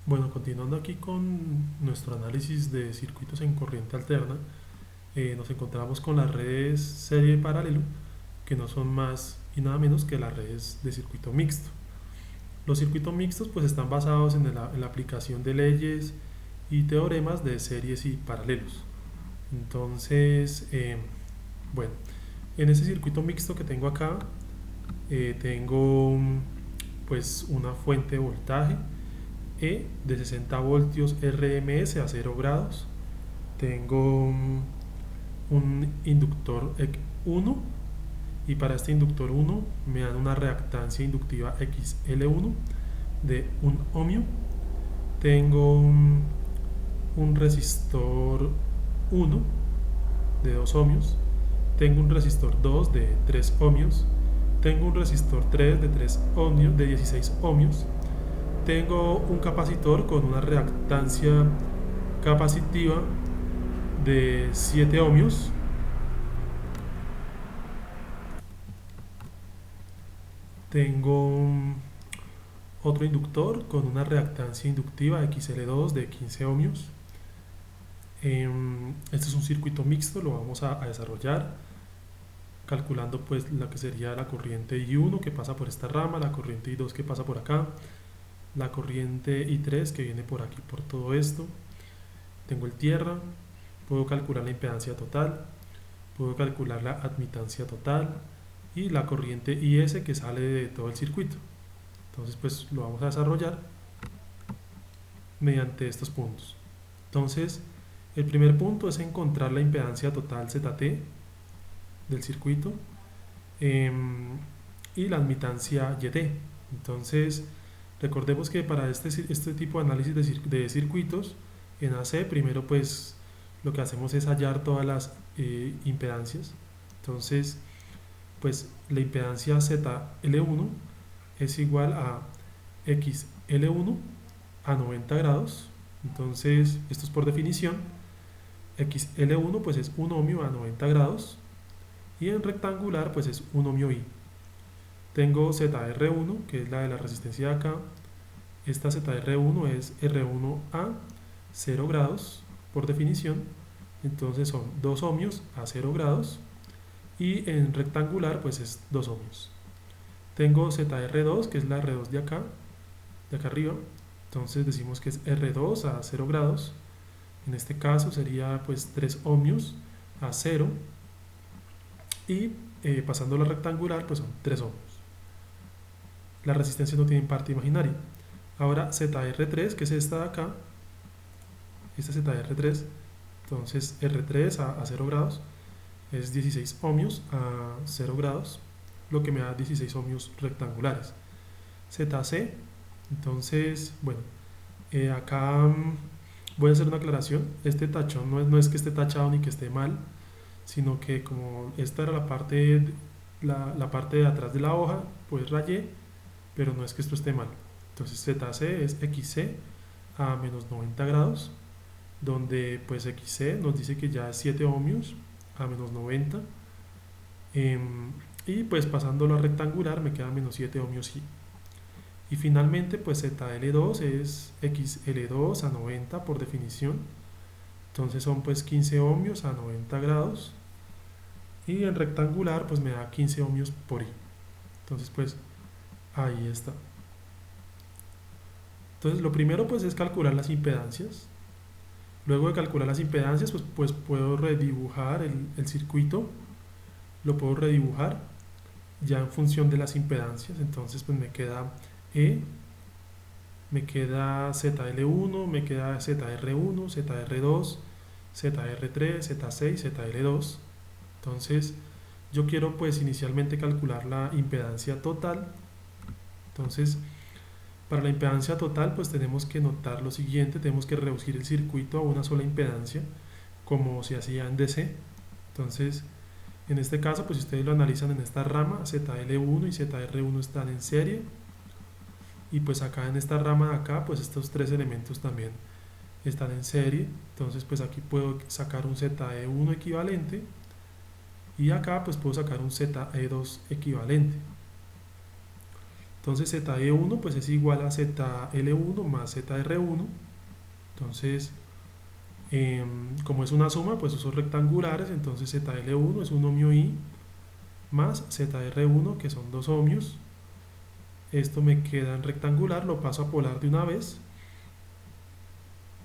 Bueno, continuando aquí con nuestro análisis de circuitos en corriente alterna, nos encontramos con las redes serie y paralelo, que no son más y nada menos que las redes de circuito mixto. Los circuitos mixtos pues están basados en la aplicación de leyes y teoremas de series y paralelos. Entonces, bueno, en ese circuito mixto que tengo acá, tengo pues una fuente de voltaje de 60 voltios RMS a 0 grados. Tengo un inductor 1 y para este inductor 1 me dan una reactancia inductiva XL1 de 1 ohmio. Tengo un resistor 1 de 2 ohmios. Tengo un resistor 2 de 3 ohmios. Tengo un resistor 3 de 3 ohmios, de 16 ohmios. Tengo un capacitor con una reactancia capacitiva de 7 ohmios. Tengo otro inductor con una reactancia inductiva XL2 de 15 ohmios. Este es un circuito mixto, lo vamos a desarrollar calculando pues la que sería la corriente I1 que pasa por esta rama, la corriente I2 que pasa por acá, la corriente I3 que viene por aquí por todo esto. Tengo el tierra, puedo calcular la impedancia total, puedo calcular la admitancia total y la corriente IS que sale de todo el circuito. Entonces pues lo vamos a desarrollar mediante estos puntos. Entonces el primer punto es encontrar la impedancia total ZT del circuito y la admitancia YT. Entonces recordemos que para este tipo de análisis de circuitos en AC primero pues lo que hacemos es hallar todas las impedancias. Entonces pues la impedancia ZL1 es igual a XL1 a 90 grados. Entonces esto es por definición. XL1 pues es 1 ohmio a 90 grados y en rectangular pues es 1 ohmio I. Tengo ZR1 que es la de la resistencia de acá. Esta ZR1 es R1 a 0 grados por definición. Entonces son 2 ohmios a 0 grados y en rectangular pues es 2 ohmios. Tengo ZR2 que es la R2 de acá arriba. Entonces decimos que es R2 a 0 grados. En este caso sería pues 3 ohmios a 0 y pasando a la rectangular pues son 3 ohmios. La resistencia no tiene parte imaginaria. Ahora ZR3 que es esta de acá, esta ZR3, entonces R3 a 0 grados es 16 ohmios a 0 grados, lo que me da 16 ohmios rectangulares. ZC, entonces bueno, acá voy a hacer una aclaración. Este tachón no es que esté tachado ni que esté mal, sino que como esta era la parte de atrás de la hoja, pues rayé, pero no es que esto esté mal. Entonces ZC es XC a menos 90 grados, donde pues XC nos dice que ya es 7 ohmios a menos 90, y pues pasándolo a rectangular me queda menos 7 ohmios y finalmente pues ZL2 es XL2 a 90 por definición. Entonces son pues 15 ohmios a 90 grados y en rectangular pues me da 15 ohmios por I. Entonces pues ahí está. Entonces lo primero pues es calcular las impedancias. Luego de calcular las impedancias pues puedo redibujar el circuito. Lo puedo redibujar ya en función de las impedancias. Entonces pues me queda E, me queda ZL1, me queda ZR1, ZR2, ZR3, Z6, ZL2. Entonces yo quiero pues inicialmente calcular la impedancia total. Entonces para la impedancia total pues tenemos que notar lo siguiente, tenemos que reducir el circuito a una sola impedancia como se hacía en DC. Entonces en este caso pues si ustedes lo analizan en esta rama, ZL1 y ZR1 están en serie y pues acá en esta rama de acá pues estos tres elementos también están en serie. Entonces pues aquí puedo sacar un ZE1 equivalente y acá pues puedo sacar un ZE2 equivalente. Entonces ZE1 pues es igual a ZL1 más ZR1. Entonces, como es una suma, pues son rectangulares, entonces ZL1 es un ohmio I más ZR1, que son 2 ohmios. Esto me queda en rectangular, lo paso a polar de una vez.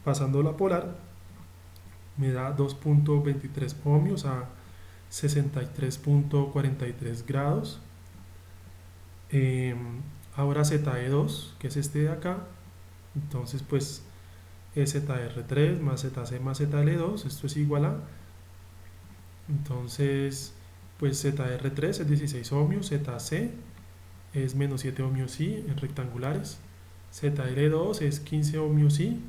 Pasándolo a polar, me da 2.23 ohmios a 63.43 grados. Ahora ZE2, que es este de acá, entonces pues es ZR3 más ZC más ZL2, esto es igual a, entonces pues ZR3 es 16 ohmios, ZC es menos 7 ohmios I en rectangulares, ZL2 es 15 ohmios I.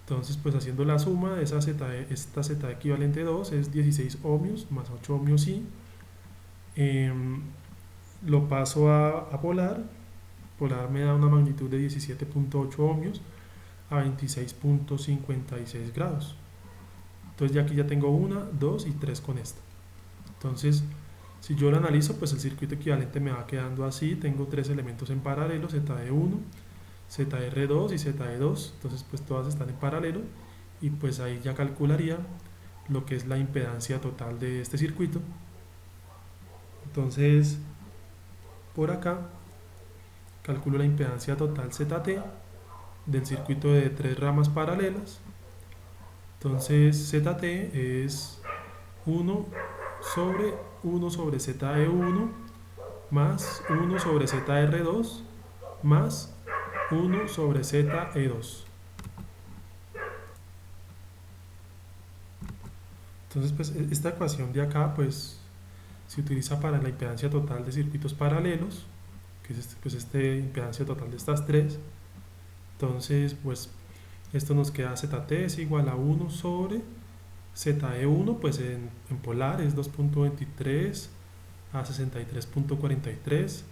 Entonces, pues haciendo la suma de esta Z equivalente 2 es 16 ohmios más 8 ohmios I. Lo paso a polar. Polar me da una magnitud de 17.8 ohmios a 26.56 grados. Entonces ya aquí ya tengo 1, 2 y 3 con esta. Entonces, si yo lo analizo, pues el circuito equivalente me va quedando así. Tengo 3 elementos en paralelo, ZE1, ZR2 y ZE2, entonces pues todas están en paralelo y pues ahí ya calcularía lo que es la impedancia total de este circuito. Entonces por acá calculo la impedancia total ZT del circuito de 3 ramas paralelas. Entonces ZT es 1 sobre ZE1 más 1 sobre ZR2 más 1 sobre ZE2. Entonces, pues esta ecuación de acá, pues se utiliza para la impedancia total de circuitos paralelos, que es esta impedancia total de estas tres. Entonces, pues esto nos queda ZT es igual a 1 sobre ZE1, pues en polar es 2.23 a 63.43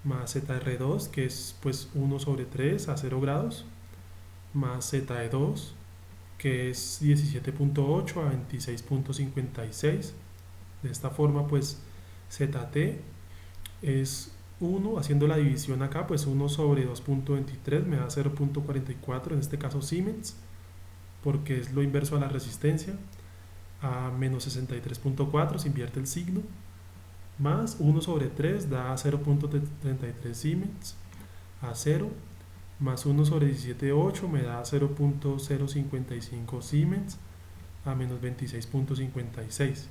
más ZR2, que es pues 1 sobre 3 a 0 grados, más ZE2, que es 17.8 a 26.56. De esta forma, pues ZT es 1, haciendo la división acá, pues 1 sobre 2.23 me da 0.44, en este caso Siemens, porque es lo inverso a la resistencia, a menos 63.4, se invierte el signo, más 1 sobre 3 da 0.33 Siemens a 0, más 1 sobre 17.8 me da 0.055 Siemens a menos 26.56.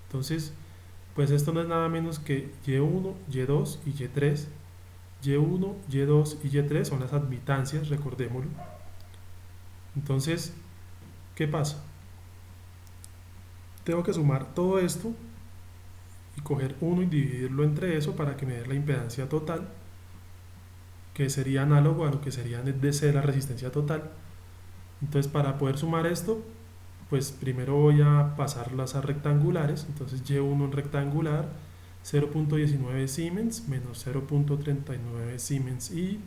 Entonces, pues esto no es nada menos que Y1, Y2 y Y3. Y1, Y2 y Y3 son las admitancias, recordémoslo. Entonces, ¿qué pasa? Tengo que sumar todo esto y coger 1 y dividirlo entre eso para que me dé la impedancia total, que sería análogo a lo que sería en DC la resistencia total. Entonces, para poder sumar esto, pues primero voy a pasarlas a rectangulares. Entonces Y1 en rectangular, 0.19 Siemens menos 0.39 Siemens y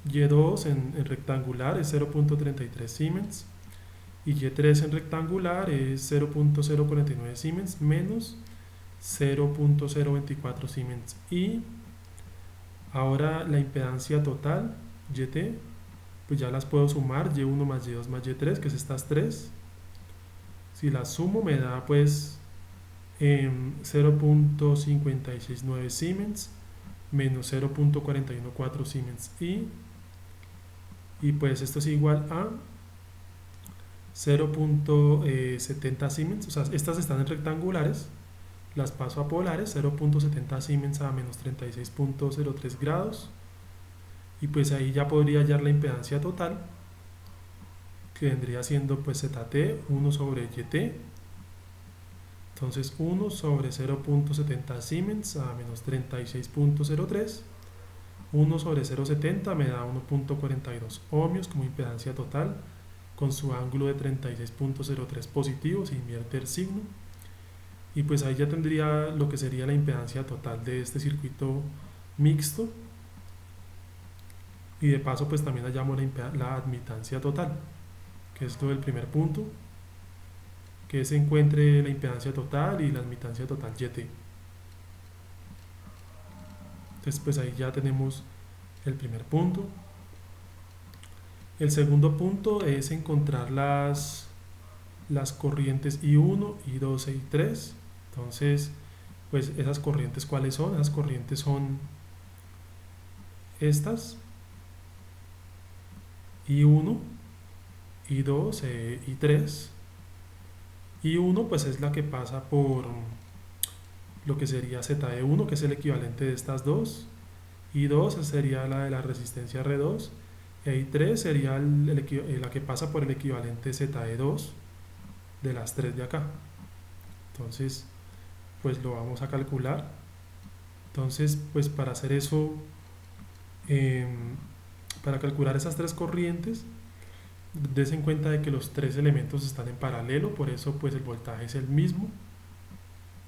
Y2 en rectangular es 0.33 Siemens y Y3 en rectangular es 0.049 Siemens menos 0.024 Siemens. Y ahora la impedancia total, YT, pues ya las puedo sumar, Y1 más Y2 más Y3, que es estas tres. Si las sumo me da pues 0.569 Siemens menos 0.414 Siemens y pues esto es igual a 0.70 Siemens, o sea, estas están en rectangulares, las paso a polares, 0.70 Siemens a menos 36.03 grados, y pues ahí ya podría hallar la impedancia total, que vendría siendo pues ZT 1 sobre YT. Entonces 1 sobre 0.70 Siemens a menos 36.03, 1 sobre 0.70 me da 1.42 ohmios como impedancia total, con su ángulo de 36.03 positivo, se invierte el signo, y pues ahí ya tendría lo que sería la impedancia total de este circuito mixto, y de paso pues también hallamos la admitancia total, que es lo del primer punto, que se encuentre la impedancia total y la admitancia total YT. Entonces pues ahí ya tenemos el primer punto. El segundo punto es encontrar las corrientes I1, I2 y I3. Entonces, pues esas corrientes, ¿cuáles son? Esas corrientes son estas, I1, I2, I3. I1 pues es la que pasa por lo que sería ZE1, que es el equivalente de estas dos. I2 sería la de la resistencia R2. E I3 sería la que pasa por el equivalente ZE2 de las tres de acá. Entonces, pues lo vamos a calcular. Entonces, pues para hacer eso, para calcular esas tres corrientes, des en cuenta de que los tres elementos están en paralelo, por eso pues el voltaje es el mismo.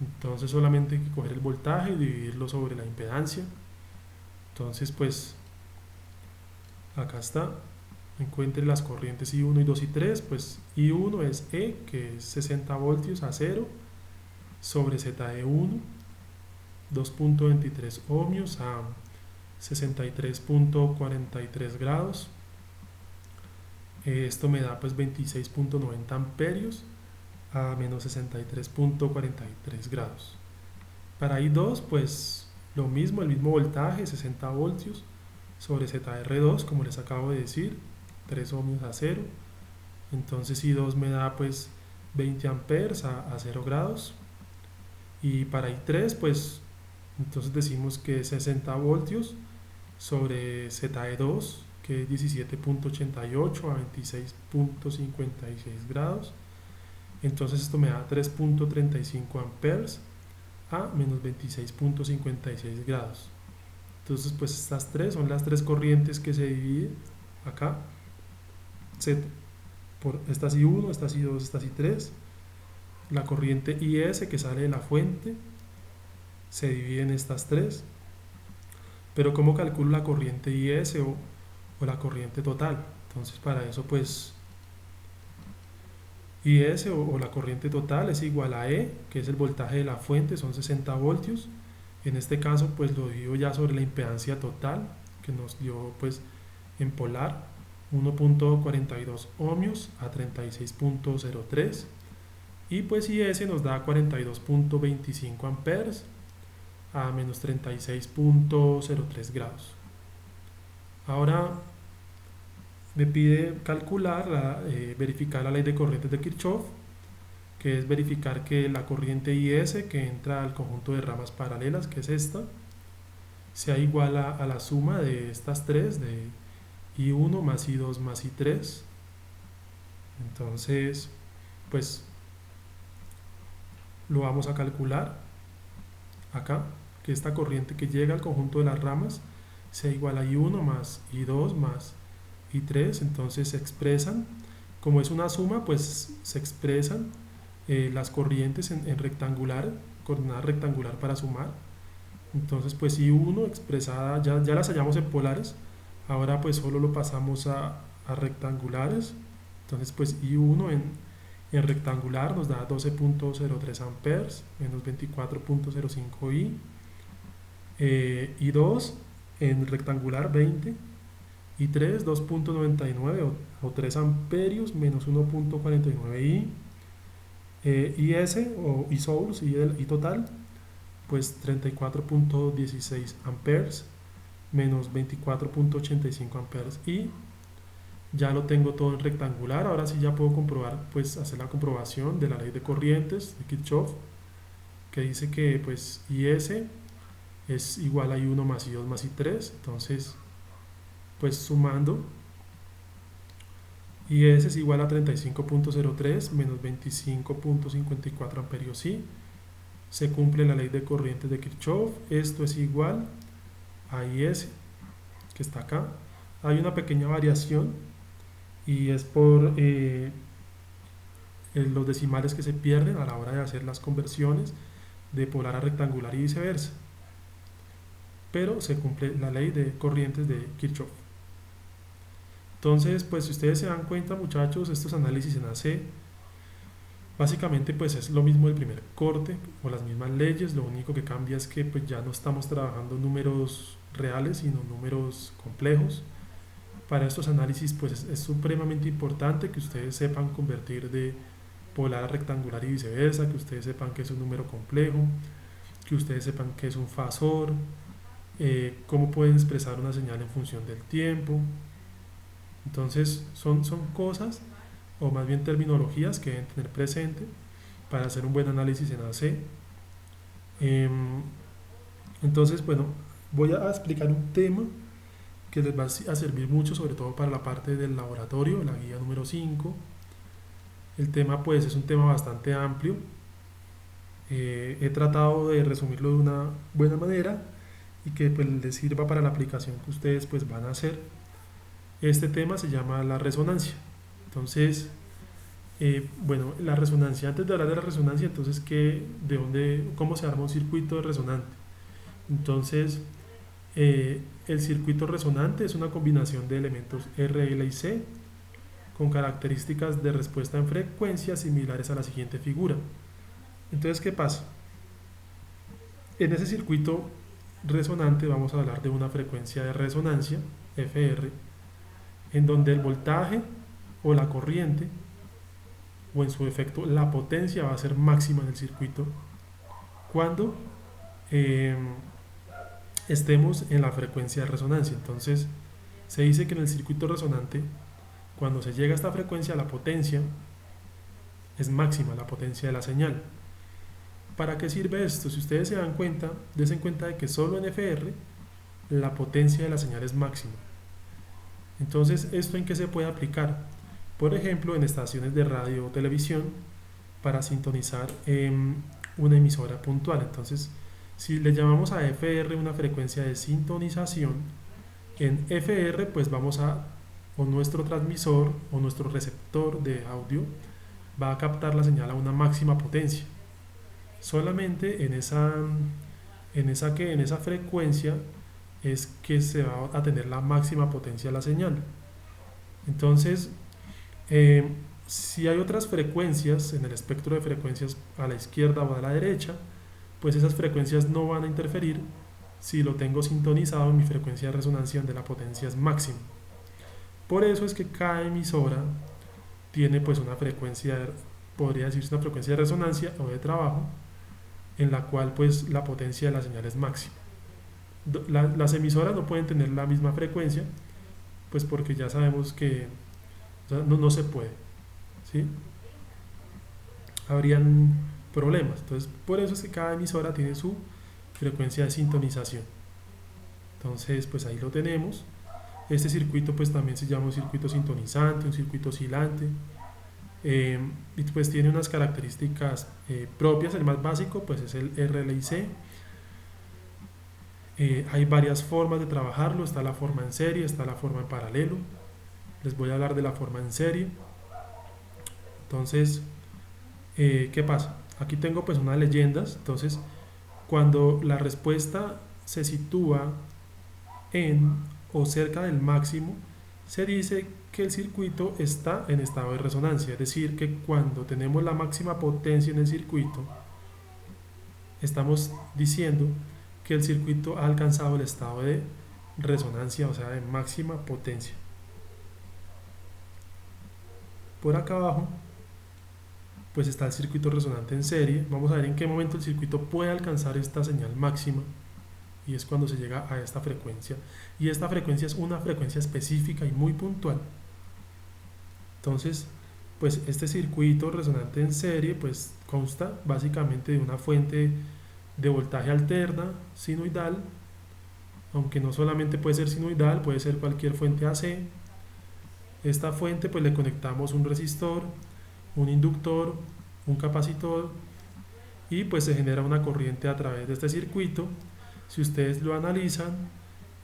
Entonces solamente hay que coger el voltaje y dividirlo sobre la impedancia. Entonces pues acá está, encuentre las corrientes I1, I2 y 3, pues I1 es E, que es 60 voltios a 0, sobre ZE1, 2.23 ohmios a 63.43 grados. Esto me da pues 26.90 amperios a menos 63.43 grados. Para I2 pues lo mismo, el mismo voltaje, 60 voltios sobre ZR2, como les acabo de decir, 3 ohmios a 0. Entonces I2 me da pues 20 amperes a 0 grados. Y para I3 pues entonces decimos que es 60 voltios sobre ZE2, que es 17.88 a 26.56 grados. Entonces esto me da 3.35 amperes a menos 26.56 grados. Entonces pues estas tres son las tres corrientes que se dividen acá. Por estas I1, estas I2, estas I3. La corriente IS que sale de la fuente se divide en estas tres. Pero ¿cómo calculo la corriente IS o la corriente total? Entonces para eso pues IS o la corriente total es igual a E, que es el voltaje de la fuente, son 60 voltios. En este caso pues lo divido ya sobre la impedancia total, que nos dio pues en polar 1.42 ohmios a 36.03, y pues IS nos da 42.25 amperes a menos 36.03 grados. Ahora me pide calcular, verificar la ley de corrientes de Kirchhoff, que es verificar que la corriente IS que entra al conjunto de ramas paralelas, que es esta, sea igual a la suma de estas tres, de I1 más I2 más I3. Entonces, pues lo vamos a calcular acá, que esta corriente que llega al conjunto de las ramas sea igual a I1 más I2 más I3. Entonces se expresan, como es una suma, pues se expresan las corrientes en rectangular, coordenada rectangular para sumar. Entonces pues I1 expresada, ya las hallamos en polares, ahora pues solo lo pasamos a rectangulares. Entonces pues I1 en rectangular nos da 12.03 amperes menos 24.05 I. I2 en rectangular 20, I3 2.99 o 3 amperios menos 1.49 I. IS o I source y total pues 34.16 amperes menos 24.85 amperes, y ya lo tengo todo en rectangular. Ahora sí ya puedo comprobar, pues hacer la comprobación de la ley de corrientes de Kirchhoff, que dice que pues IS es igual a I1 más I2 más I3. Entonces pues sumando, IS es igual a 35.03 menos 25.54 amperios I. Se cumple la ley de corrientes de Kirchhoff. Esto es igual a IS, que está acá. Hay una pequeña variación y es por los decimales que se pierden a la hora de hacer las conversiones de polar a rectangular y viceversa, pero se cumple la ley de corrientes de Kirchhoff. Entonces pues si ustedes se dan cuenta, muchachos, estos análisis en AC Básicamente pues es lo mismo del primer corte o las mismas leyes, lo único que cambia es que pues ya no estamos trabajando números reales sino números complejos. Para estos análisis pues es supremamente importante que ustedes sepan convertir de polar a rectangular y viceversa, que ustedes sepan que es un número complejo, que ustedes sepan que es un fasor, cómo pueden expresar una señal en función del tiempo. Entonces son cosas o más bien terminologías que deben tener presente para hacer un buen análisis en AC. Entonces, bueno, voy a explicar un tema que les va a servir mucho, sobre todo para la parte del laboratorio, la guía número 5. El tema pues es un tema bastante amplio. He tratado de resumirlo de una buena manera y que pues les sirva para la aplicación que ustedes pues van a hacer. Este tema se llama la resonancia. Entonces, bueno, la resonancia, antes de hablar de la resonancia, entonces, ¿cómo se arma un circuito de resonante? Entonces, el circuito resonante es una combinación de elementos R, L y C con características de respuesta en frecuencia similares a la siguiente figura. Entonces, ¿qué pasa? En ese circuito resonante vamos a hablar de una frecuencia de resonancia, FR, en donde el voltaje o la corriente o en su efecto la potencia va a ser máxima en el circuito cuando eh, estemos en la frecuencia de resonancia. Entonces se dice que en el circuito resonante cuando se llega a esta frecuencia la potencia es máxima, la potencia de la señal. ¿Para qué sirve esto? Si ustedes se dan cuenta, dense cuenta de que solo en FR la potencia de la señal es máxima. Entonces, ¿esto en qué se puede aplicar? Por ejemplo, en estaciones de radio o televisión para sintonizar una emisora puntual. Entonces, si le llamamos a FR una frecuencia de sintonización, en FR pues o nuestro transmisor o nuestro receptor de audio va a captar la señal a una máxima potencia. Solamente en esa frecuencia es que se va a tener la máxima potencia de la señal. Entonces, eh, si hay otras frecuencias en el espectro de frecuencias a la izquierda o a la derecha, pues esas frecuencias no van a interferir si lo tengo sintonizado en mi frecuencia de resonancia donde la potencia es máxima. Por eso es que cada emisora tiene pues una frecuencia, podría decirse una frecuencia de resonancia o de trabajo, en la cual pues la potencia de la señal es máxima. Las emisoras no pueden tener la misma frecuencia, pues porque ya sabemos que o sea, no se puede, ¿sí? Habrían problemas. Entonces, por eso es que cada emisora tiene su frecuencia de sintonización. Entonces, pues ahí lo tenemos. Este circuito pues también se llama un circuito sintonizante, un circuito oscilante. Y pues tiene unas características propias. El más básico pues es el RLIC. Hay varias formas de trabajarlo. Está la forma en serie, está la forma en paralelo. Les voy a hablar de la forma en serie. Entonces, ¿qué pasa? Aquí tengo pues unas leyendas. Entonces, cuando la respuesta se sitúa en o cerca del máximo, se dice que el circuito está en estado de resonancia. Es decir, que cuando tenemos la máxima potencia en el circuito, estamos diciendo que el circuito ha alcanzado el estado de resonancia, o sea, de máxima potencia. Por acá abajo pues está el circuito resonante en serie. Vamos a ver en qué momento el circuito puede alcanzar esta señal máxima, y es cuando se llega a esta frecuencia, y esta frecuencia es una frecuencia específica y muy puntual. Entonces pues este circuito resonante en serie pues consta básicamente de una fuente de voltaje alterna sinoidal, aunque no solamente puede ser sinoidal, puede ser cualquier fuente AC. Esta fuente pues le conectamos un resistor, un inductor, un capacitor, y pues se genera una corriente a través de este circuito. Si ustedes lo analizan,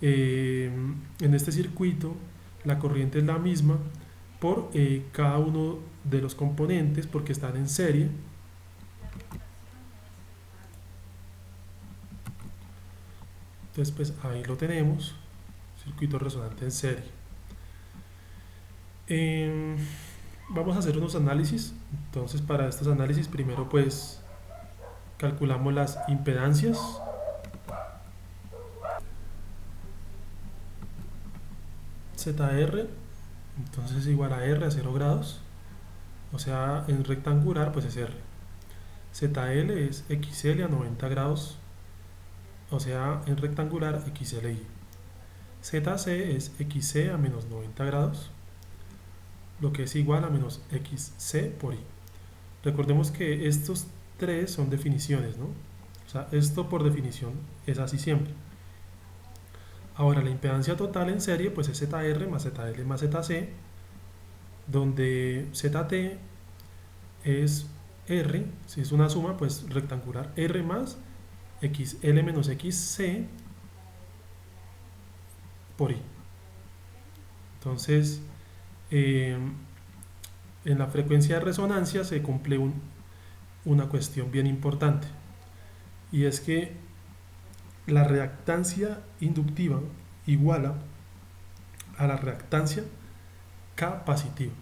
en este circuito la corriente es la misma por cada uno de los componentes porque están en serie. Entonces pues ahí lo tenemos, circuito resonante en serie. vamos a hacer unos análisis. Entonces para estos análisis primero pues calculamos las impedancias. ZR entonces es igual a R a 0 grados, o sea en rectangular pues es R. ZL es XL a 90 grados, o sea en rectangular XLI. ZC es XC a menos 90 grados, lo que es igual a menos XC por I. Recordemos que estos tres son definiciones, ¿no? O sea, esto por definición es así siempre. Ahora, la impedancia total en serie pues es ZR más ZL más ZC, donde ZT es R, si es una suma pues rectangular, R más XL menos XC por I. Entonces, en la frecuencia de resonancia se cumple una cuestión bien importante, y es que la reactancia inductiva iguala a la reactancia capacitiva,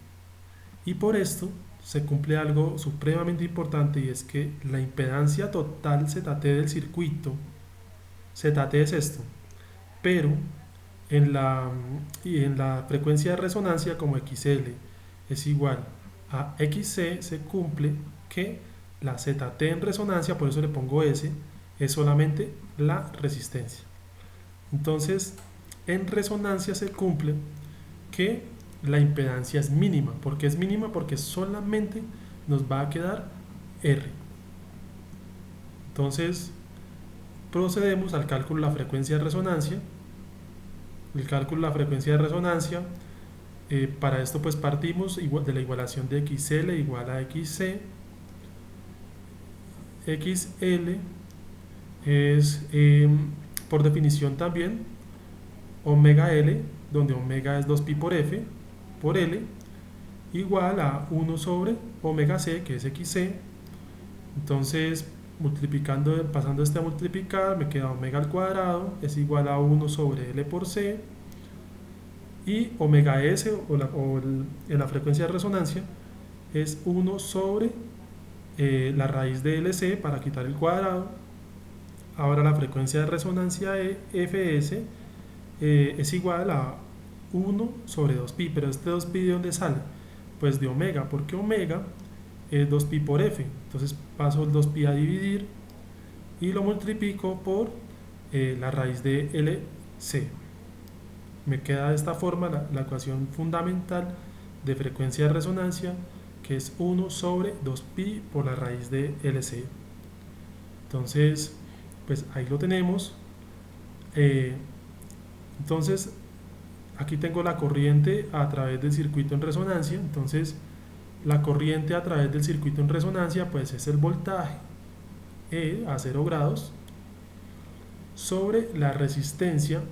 y por esto se cumple algo supremamente importante, y es que la impedancia total ZT del circuito, ZT es esto, pero en la frecuencia de resonancia, como XL es igual a XC, se cumple que la ZT en resonancia, por eso le pongo S, es solamente la resistencia. Entonces, en resonancia se cumple que la impedancia es mínima. ¿Por qué es mínima? Porque solamente nos va a quedar R. Entonces, procedemos al cálculo de la frecuencia de resonancia. El cálculo de la frecuencia de resonancia, para esto pues partimos de la igualación de XL igual a XC. XL es por definición también omega L, donde omega es 2pi por F por L, igual a 1 sobre omega C, que es XC. Entonces multiplicando, pasando este a multiplicar, me queda omega al cuadrado es igual a 1 sobre L por C, y omega S en la frecuencia de resonancia es 1 sobre la raíz de LC para quitar el cuadrado. Ahora la frecuencia de resonancia Fs es igual a 1 sobre 2pi, pero este 2pi ¿de dónde sale? Pues de omega, porque omega es 2pi por F, entonces paso el 2pi a dividir y lo multiplico por la raíz de LC. Me queda de esta forma la ecuación fundamental de frecuencia de resonancia, que es 1 sobre 2pi por la raíz de LC. Entonces, pues ahí lo tenemos. Entonces, aquí tengo la corriente a través del circuito en resonancia. Entonces, la corriente a través del circuito en resonancia pues es el voltaje E a 0 grados sobre la resistencia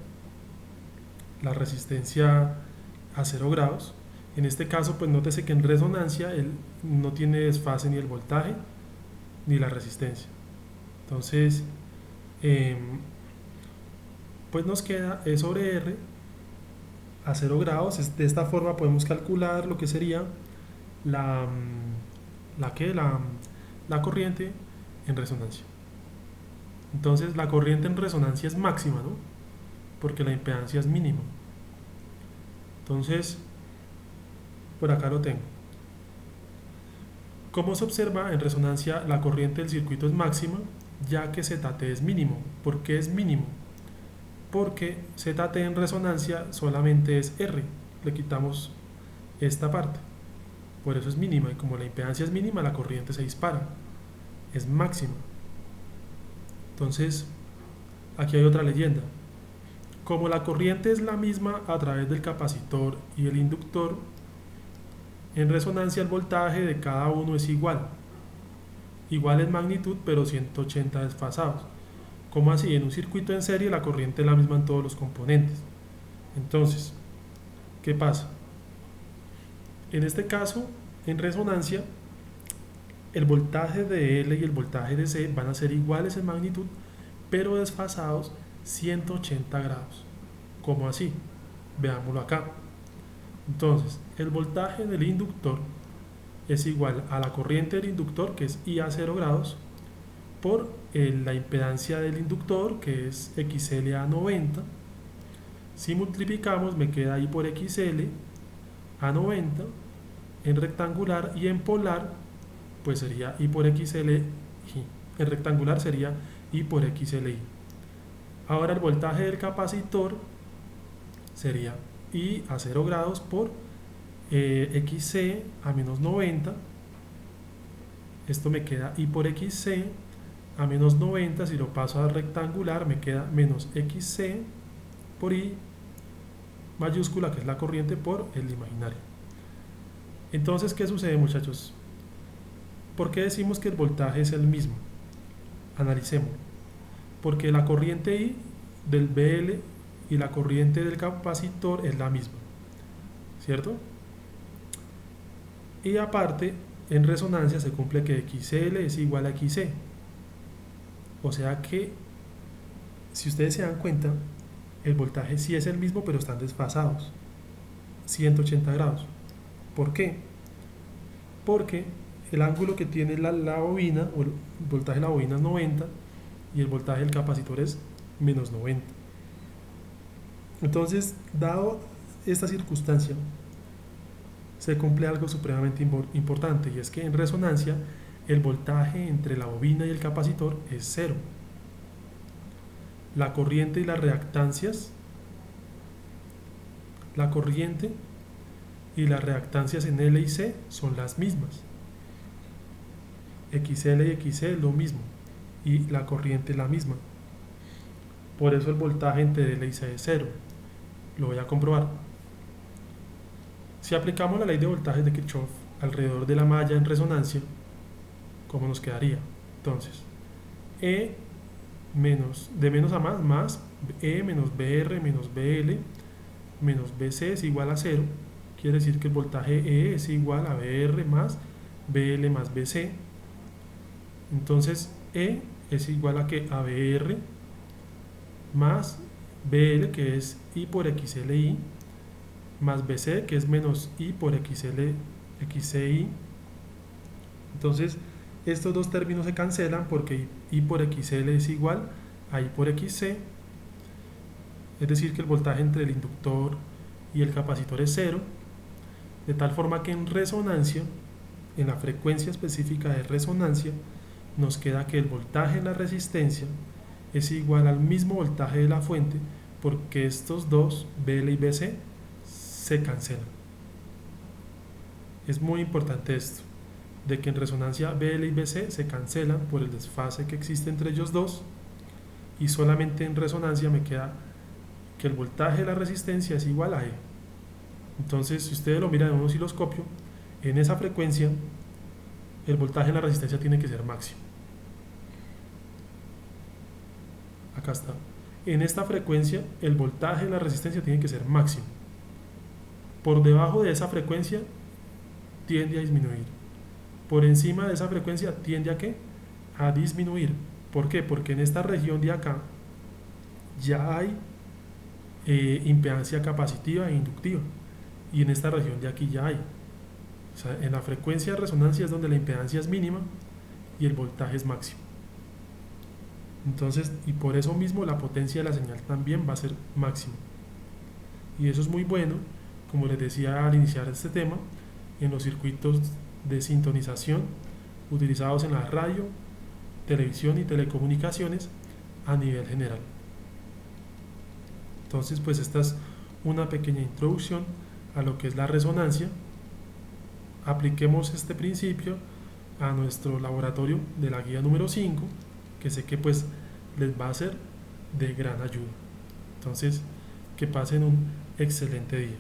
a 0 grados. En este caso pues nótese que en resonancia él no tiene desfase ni el voltaje ni la resistencia. Entonces pues nos queda E sobre R a 0 grados. De esta forma podemos calcular lo que sería la corriente en resonancia. Entonces la corriente en resonancia es máxima, ¿no? Porque la impedancia es mínima. Entonces, por acá lo tengo. Como se observa, en resonancia la corriente del circuito es máxima, ya que ZT es mínimo. ¿Por qué es mínimo? Porque ZT en resonancia solamente es R. Le quitamos esta parte. Por eso es mínima, y como la impedancia es mínima, la corriente se dispara. Es máxima. Entonces, aquí hay otra leyenda. Como la corriente es la misma a través del capacitor y el inductor, en resonancia el voltaje de cada uno es igual. Igual en magnitud, pero 180 desfasados. ¿Cómo así? En un circuito en serie la corriente es la misma en todos los componentes. Entonces, ¿qué pasa? En este caso, en resonancia, el voltaje de L y el voltaje de C van a ser iguales en magnitud, pero desfasados 180 grados. ¿Cómo así? Veámoslo acá. Entonces, el voltaje del inductor es igual a la corriente del inductor, que es I a 0 grados, por la impedancia del inductor, que es XL a 90. Si multiplicamos, me queda I por XL a 90 en rectangular, y en polar pues sería I por XLI. En rectangular sería I por XLI. Ahora el voltaje del capacitor sería I a 0 grados por XC a menos 90. Esto me queda I por XC a menos 90. Si lo paso a rectangular, me queda menos XC por I mayúscula, que es la corriente, por el imaginario. Entonces, ¿qué sucede, muchachos? ¿Por qué decimos que el voltaje es el mismo? Analicemos. Porque la corriente I del BL y la corriente del capacitor es la misma, ¿cierto? Y aparte, en resonancia se cumple que XL es igual a XC. O sea que, si ustedes se dan cuenta, el voltaje sí es el mismo, pero están desfasados 180 grados. ¿Por qué? Porque el ángulo que tiene la bobina, o el voltaje de la bobina, es 90, y el voltaje del capacitor es menos 90. Entonces, dado esta circunstancia, se cumple algo supremamente importante, y es que en resonancia el voltaje entre la bobina y el capacitor es cero. La corriente y las reactancias, en L y C son las mismas. XL y XC es lo mismo, y la corriente es la misma. Por eso el voltaje entre L y C es cero. Lo voy a comprobar. Si aplicamos la ley de voltajes de Kirchhoff alrededor de la malla en resonancia, ¿cómo nos quedaría? Entonces, E menos, de menos a más E menos BR menos BL menos BC es igual a 0. Quiere decir que el voltaje E es igual a BR más BL más BC. Entonces, E es igual a que a BR más BL, que es I por XLI, más BC, que es menos I por XCI. Entonces, estos dos términos se cancelan porque I por XL es igual a I por XC. Es decir, que el voltaje entre el inductor y el capacitor es cero, de tal forma que en resonancia, en la frecuencia específica de resonancia, nos queda que el voltaje en la resistencia es igual al mismo voltaje de la fuente, porque estos dos, BL y BC, se cancelan. Es muy importante esto, de que en resonancia BL y BC se cancelan por el desfase que existe entre ellos dos, y solamente en resonancia me queda que el voltaje de la resistencia es igual a E. Entonces, si ustedes lo miran en un osciloscopio, en esa frecuencia el voltaje en la resistencia tiene que ser máximo. Acá está. En esta frecuencia el voltaje en la resistencia tiene que ser máximo. Por debajo de esa frecuencia tiende a disminuir. Por encima de esa frecuencia tiende a ¿qué? A disminuir. ¿Por qué? Porque en esta región de acá ya hay impedancia capacitiva e inductiva, y en esta región de aquí ya hay. O sea, en la frecuencia de resonancia es donde la impedancia es mínima y el voltaje es máximo. Entonces, y por eso mismo la potencia de la señal también va a ser máxima. Y eso es muy bueno, como les decía al iniciar este tema, en los circuitos de sintonización utilizados en la radio, televisión y telecomunicaciones a nivel general. Entonces, pues esta es una pequeña introducción a lo que es la resonancia. Apliquemos este principio a nuestro laboratorio de la guía número 5, que sé que pues les va a ser de gran ayuda. Entonces, que pasen un excelente día.